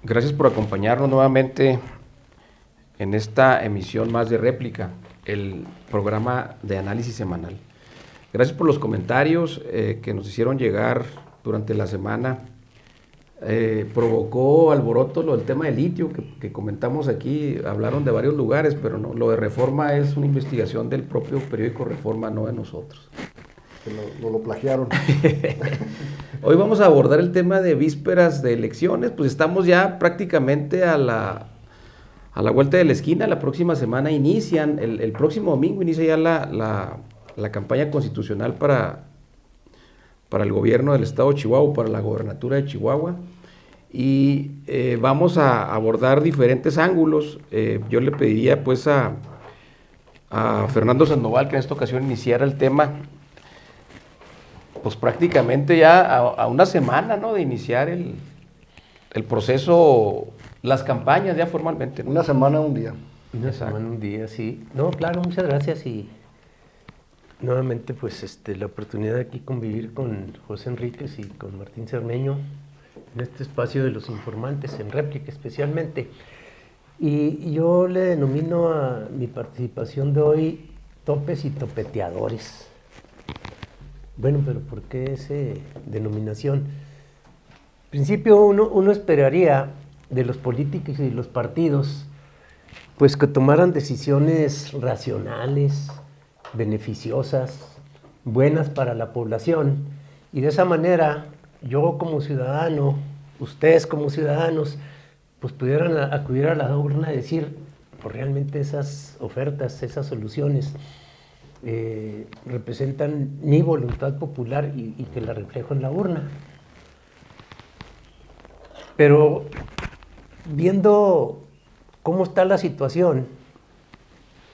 Gracias por acompañarnos nuevamente en esta emisión más de Réplica, el programa de análisis semanal. Gracias por los comentarios que nos hicieron llegar durante la semana. Provocó alboroto lo del tema del litio que comentamos aquí. Hablaron de varios lugares, pero no, lo de Reforma es una investigación del propio periódico Reforma, no de nosotros. No lo plagiaron. Hoy vamos a abordar el tema de vísperas de elecciones. Pues estamos ya prácticamente a la vuelta de la esquina. La próxima semana inician, el próximo domingo inicia ya la campaña constitucional para el gobierno del estado de Chihuahua, para la gobernatura de Chihuahua. Y vamos a abordar diferentes ángulos. Yo le pediría pues a Fernando Sandoval que en esta ocasión iniciara el tema, pues prácticamente ya a una semana, ¿no?, de iniciar el proceso, las campañas ya formalmente, ¿no? Una semana, un día. Una semana, un día, sí. No, claro, muchas gracias y nuevamente pues la oportunidad de aquí convivir con José Enríquez y con Martín Cermeño en este espacio de los informantes, en Réplica especialmente. Y yo le denomino a mi participación de hoy topes y topeteadores. Bueno, pero ¿por qué esa denominación? En principio uno esperaría de los políticos y de los partidos pues que tomaran decisiones racionales, beneficiosas, buenas para la población, y de esa manera yo como ciudadano, ustedes como ciudadanos, pues pudieran acudir a la urna y decir, pues realmente esas ofertas, esas soluciones representan mi voluntad popular y que la reflejo en la urna. Pero viendo cómo está la situación,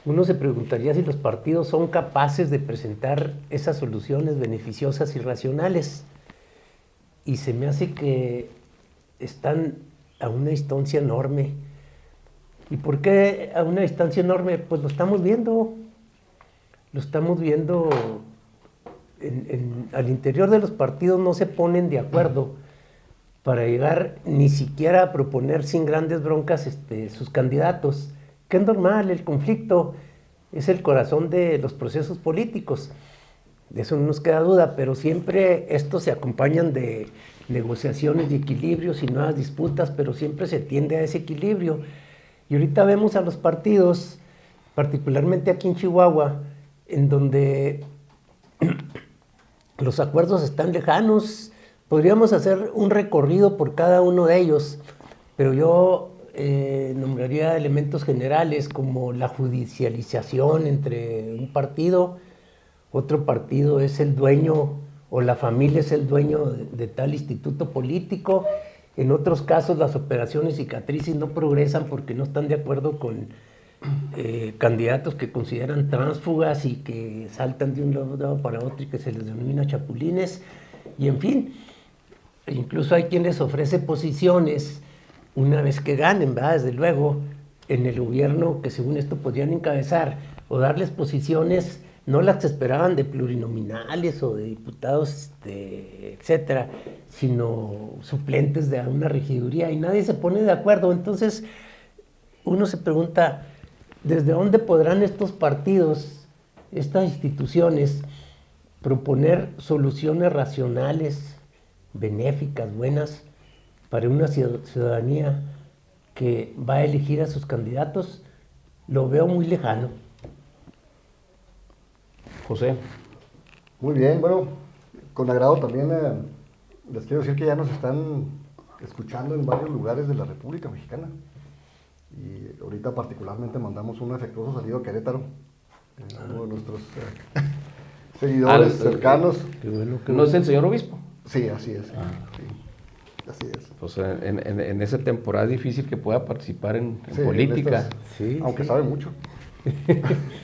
uno se preguntaría si los partidos son capaces de presentar esas soluciones beneficiosas y racionales. Y se me hace que están a una distancia enorme. ¿Y por qué a una distancia enorme? Pues lo estamos viendo. Lo estamos viendo al interior de los partidos. No se ponen de acuerdo para llegar ni siquiera a proponer sin grandes broncas sus candidatos, que es normal. El conflicto es el corazón de los procesos políticos, de eso no nos queda duda, pero siempre estos se acompañan de negociaciones y equilibrios y nuevas disputas, pero siempre se tiende a ese equilibrio. Y ahorita vemos a los partidos, particularmente aquí en Chihuahua, en donde los acuerdos están lejanos. Podríamos hacer un recorrido por cada uno de ellos, pero yo nombraría elementos generales como la judicialización entre un partido, otro partido es el dueño o la familia es el dueño de tal instituto político. En otros casos las operaciones cicatrices no progresan porque no están de acuerdo con candidatos que consideran tránsfugas y que saltan de un lado para otro y que se les denomina chapulines. Y en fin, incluso hay quien les ofrece posiciones una vez que ganen, ¿verdad? Desde luego, en el gobierno que según esto podrían encabezar, o darles posiciones, no las que esperaban de plurinominales o de diputados, etcétera, sino suplentes de una regiduría, y nadie se pone de acuerdo. Entonces, uno se pregunta, ¿desde dónde podrán estos partidos, estas instituciones, proponer soluciones racionales, benéficas, buenas, para una ciudadanía que va a elegir a sus candidatos? Lo veo muy lejano. José. Muy bien, bueno, con agrado también les quiero decir que ya nos están escuchando en varios lugares de la República Mexicana. Y ahorita particularmente mandamos un afectuoso saludo a Querétaro, uno de nuestros seguidores cercanos. Qué bueno, ¿no es el señor obispo? Sí, así es. Sí, así es. Pues en esa temporada es difícil que pueda participar en política. Sí, aunque sabe mucho.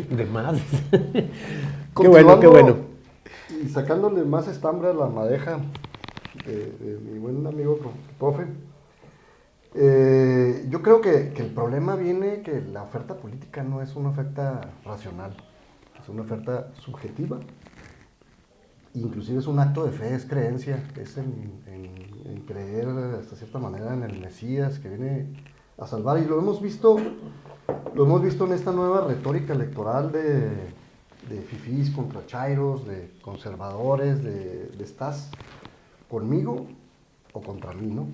De más. Qué bueno, qué bueno. Y sacándole más estambre a la madeja de mi buen amigo profe, yo creo que el problema viene que la oferta política no es una oferta racional, es una oferta subjetiva. inclusive es un acto de fe, es creencia, es en creer hasta cierta manera en el Mesías que viene a salvar. Y lo hemos visto en esta nueva retórica electoral de fifís contra chairos, de conservadores, de estás conmigo o contra mí, ¿no?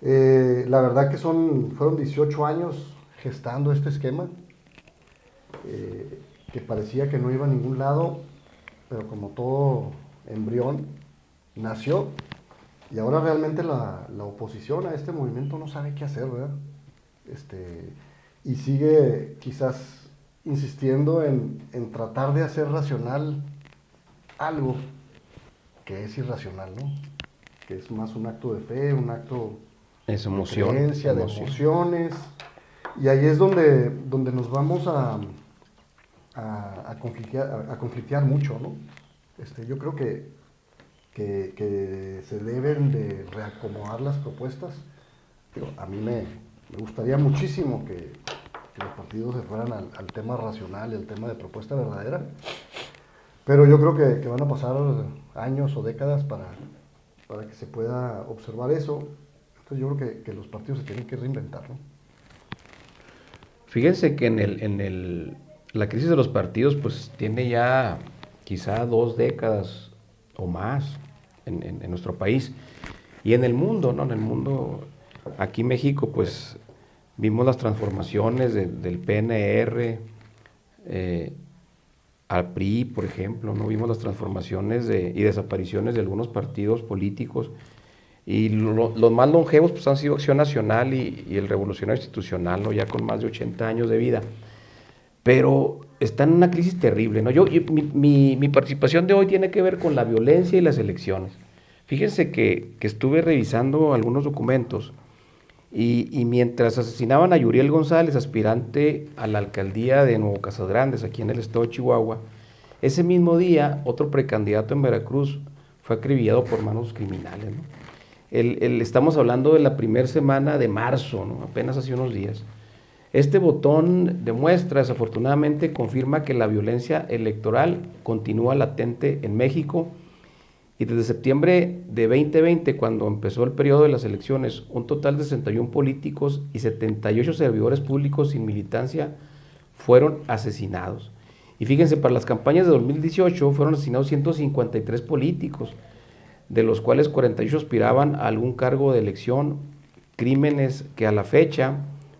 La verdad que fueron 18 años gestando este esquema, que parecía que no iba a ningún lado, pero como todo embrión, nació, y ahora realmente la oposición a este movimiento no sabe qué hacer, ¿verdad? Y sigue quizás insistiendo en tratar de hacer racional algo que es irracional, ¿no? Que es más un acto de fe, un acto Es de emoción. creencia, de emociones. Y ahí es donde nos vamos a conflictear mucho, ¿no? Yo creo que se deben de reacomodar las propuestas. Pero a mí me gustaría muchísimo que los partidos se fueran al tema racional y al tema de propuesta verdadera. Pero yo creo que van a pasar años o décadas para que se pueda observar eso. Entonces yo creo que los partidos se tienen que reinventar, ¿no? Fíjense que la crisis de los partidos pues tiene ya quizá 2 décadas o más en nuestro país y en el mundo, ¿no? En el mundo, aquí en México pues vimos las transformaciones del PNR al PRI, por ejemplo, ¿no? Vimos las transformaciones y desapariciones de algunos partidos políticos. Y los más longevos pues, han sido Acción Nacional y el Revolucionario Institucional, ¿no? Ya con más de 80 años de vida. Pero está en una crisis terrible, ¿no? Mi participación de hoy tiene que ver con la violencia y las elecciones. Fíjense que estuve revisando algunos documentos y mientras asesinaban a Yuriel González, aspirante a la alcaldía de Nuevo Casas Grandes, aquí en el estado de Chihuahua, ese mismo día otro precandidato en Veracruz fue acribillado por manos criminales, ¿no? Estamos hablando de la primera semana de marzo, ¿no? Apenas hace unos días. Este botón de muestra, desafortunadamente, confirma que la violencia electoral continúa latente en México y desde septiembre de 2020, cuando empezó el periodo de las elecciones, un total de 61 políticos y 78 servidores públicos sin militancia fueron asesinados. Y fíjense, para las campañas de 2018 fueron asesinados 153 políticos, de los cuales 48 aspiraban a algún cargo de elección, crímenes que a la fecha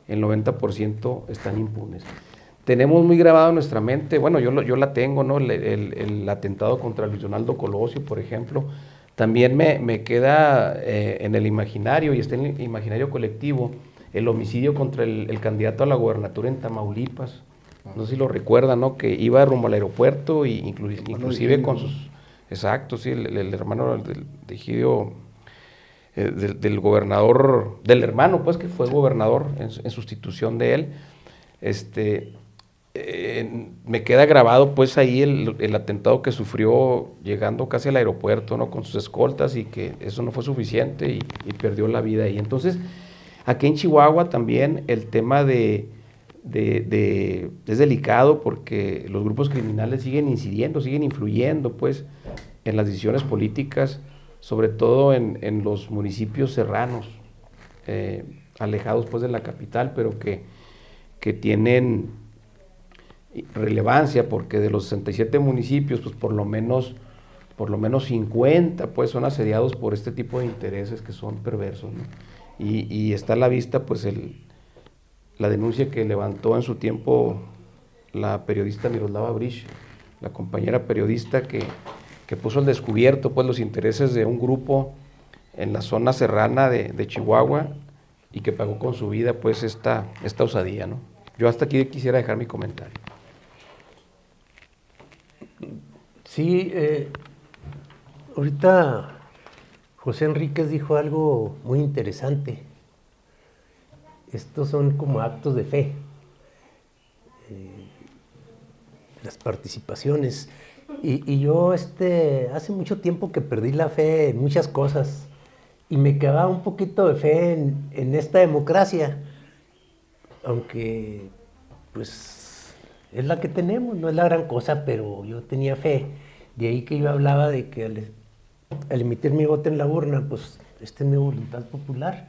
el 90% están impunes. Tenemos muy grabado en nuestra mente, bueno, yo la tengo, ¿no? El atentado contra Luis Donaldo Colosio, por ejemplo. También me queda en el imaginario, y está en el imaginario colectivo, el homicidio contra el candidato a la gobernatura en Tamaulipas. No sé si lo recuerdan, ¿no? Que iba rumbo al aeropuerto y inclusive con sus... Exacto, sí, el hermano de Egidio, del gobernador, del hermano, pues, que fue gobernador en sustitución de él. Me queda grabado, pues, ahí el atentado que sufrió llegando casi al aeropuerto, ¿no? Con sus escoltas, y que eso no fue suficiente y perdió la vida ahí. Entonces, aquí en Chihuahua también el tema es delicado porque los grupos criminales siguen incidiendo, siguen influyendo, pues, en las decisiones políticas, sobre todo en los municipios serranos, alejados, pues, de la capital, pero que tienen relevancia, porque de los 67 municipios, pues, por lo menos 50, pues, son asediados por este tipo de intereses que son perversos, ¿no? Y está a la vista, pues, la denuncia que levantó en su tiempo la periodista Miroslava Bridge, la compañera periodista que puso al descubierto, pues, los intereses de un grupo en la zona serrana de Chihuahua, y que pagó con su vida, pues, esta osadía, ¿no? Yo hasta aquí quisiera dejar mi comentario. Sí, ahorita José Enríquez dijo algo muy interesante. Estos son como actos de fe, las participaciones. Y yo hace mucho tiempo que perdí la fe en muchas cosas y me quedaba un poquito de fe en esta democracia, aunque pues es la que tenemos, no es la gran cosa, pero yo tenía fe. De ahí que yo hablaba de que al emitir mi voto en la urna, pues esta es mi voluntad popular.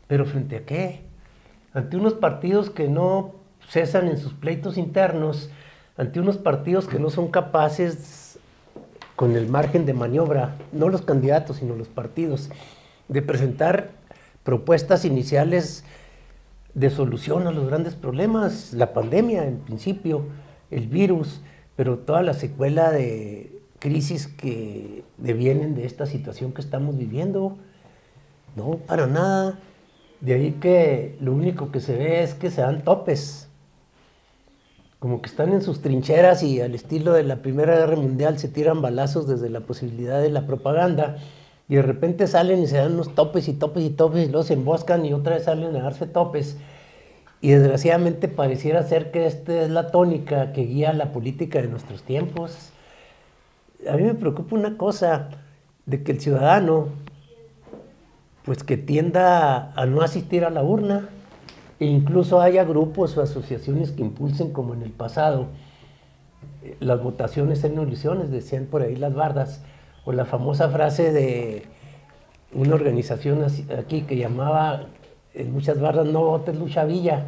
¿Pero frente a qué? Ante unos partidos que no cesan en sus pleitos internos, ante unos partidos que no son capaces, con el margen de maniobra, no los candidatos, sino los partidos, de presentar propuestas iniciales de solución a los grandes problemas, la pandemia en principio, el virus, pero toda la secuela de crisis que devienen de esta situación que estamos viviendo. No, para nada. De ahí que lo único que se ve es que se dan topes, como que están en sus trincheras y al estilo de la Primera Guerra Mundial se tiran balazos desde la posibilidad de la propaganda y de repente salen y se dan unos topes y topes y topes y luego se emboscan y otra vez salen a darse topes. Y desgraciadamente pareciera ser que esta es la tónica que guía la política de nuestros tiempos. A mí me preocupa una cosa, de que el ciudadano, pues que tienda a no asistir a la urna, e incluso haya grupos o asociaciones que impulsen, como en el pasado, las votaciones en elecciones, decían por ahí las bardas, o la famosa frase de una organización aquí que llamaba en muchas bardas, no votes Lucha Villa.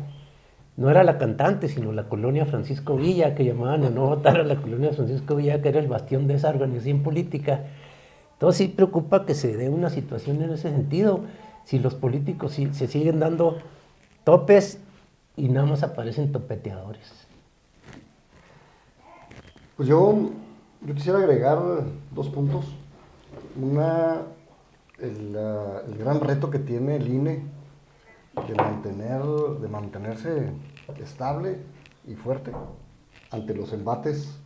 No era la cantante, sino la colonia Francisco Villa, que llamaban a no votar a la colonia Francisco Villa, que era el bastión de esa organización política. Entonces sí preocupa que se dé una situación en ese sentido, si los políticos se siguen dando topes y nada más aparecen topeteadores. Pues yo quisiera agregar 2 puntos. Una, el gran reto que tiene el INE de mantenerse estable y fuerte ante los embates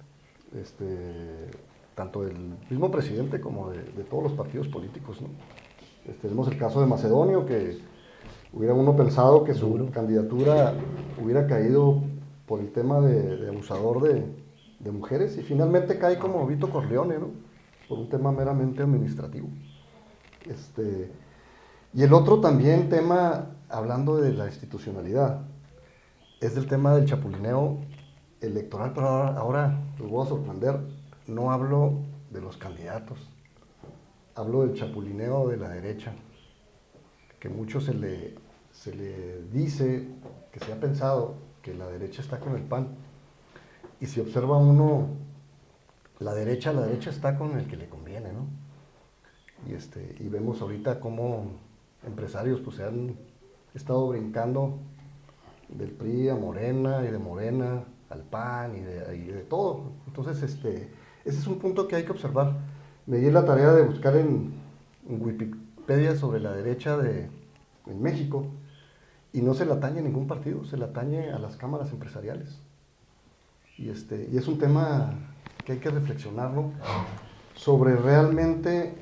tanto del mismo presidente como de todos los partidos políticos, ¿no? Tenemos el caso de Macedonio, que hubiera uno pensado que su candidatura hubiera caído por el tema de abusador de mujeres, y finalmente cae como Vito Corleone, ¿no? Por un tema meramente administrativo. Y el otro también tema, hablando de la institucionalidad, es el tema del chapulineo electoral, pero ahora los voy a sorprender, no hablo de los candidatos, hablo del chapulineo de la derecha, que mucho se le dice, que se ha pensado que la derecha está con el PAN, y si observa uno, la derecha está con el que le conviene, ¿no? Y vemos ahorita cómo empresarios pues se han estado brincando del PRI a Morena y de Morena al PAN y de todo. Entonces ese es un punto que hay que observar. Me di la tarea de buscar en Wikipedia sobre la derecha en México, y no se le atañe a ningún partido, se le atañe a las cámaras empresariales. Y es un tema que hay que reflexionarlo sobre realmente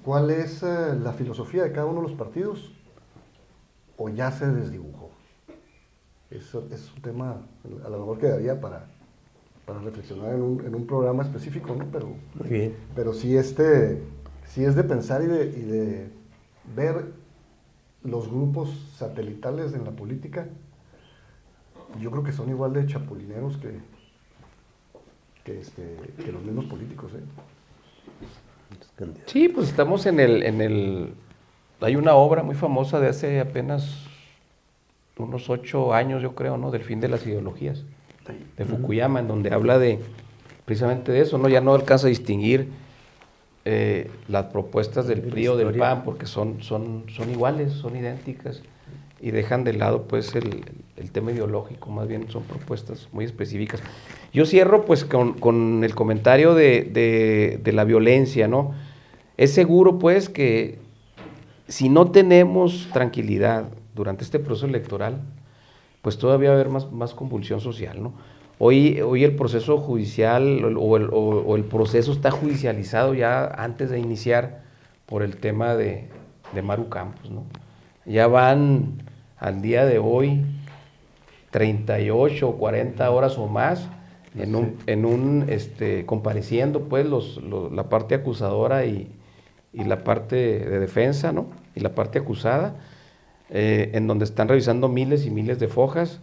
cuál es la filosofía de cada uno de los partidos, o ya se desdibujó. Eso es un tema, a lo mejor quedaría para reflexionar en un programa específico, ¿no? Muy bien. Pero sí es de pensar y de ver los grupos satelitales en la política. Yo creo que son igual de chapulineros que los mismos políticos, ¿eh? Sí, pues estamos hay una obra muy famosa de hace apenas unos 8 años, yo creo, ¿no? Del fin de las ideologías, de Fukuyama, en donde habla precisamente de eso, ¿no? Ya no alcanza a distinguir las propuestas del PRI o del PAN, porque son iguales, son idénticas, y dejan de lado pues el tema ideológico, más bien son propuestas muy específicas. Yo cierro pues con el comentario de la violencia, ¿no? Es seguro pues que si no tenemos tranquilidad durante este proceso electoral, pues todavía va a haber más convulsión social, ¿no? Hoy el proceso judicial o el proceso está judicializado ya antes de iniciar por el tema de Maru Campos, ¿no? Ya van al día de hoy 38 o 40 horas o más compareciendo pues la parte acusadora y la parte de defensa, ¿no? Y la parte acusada, en donde están revisando miles y miles de fojas,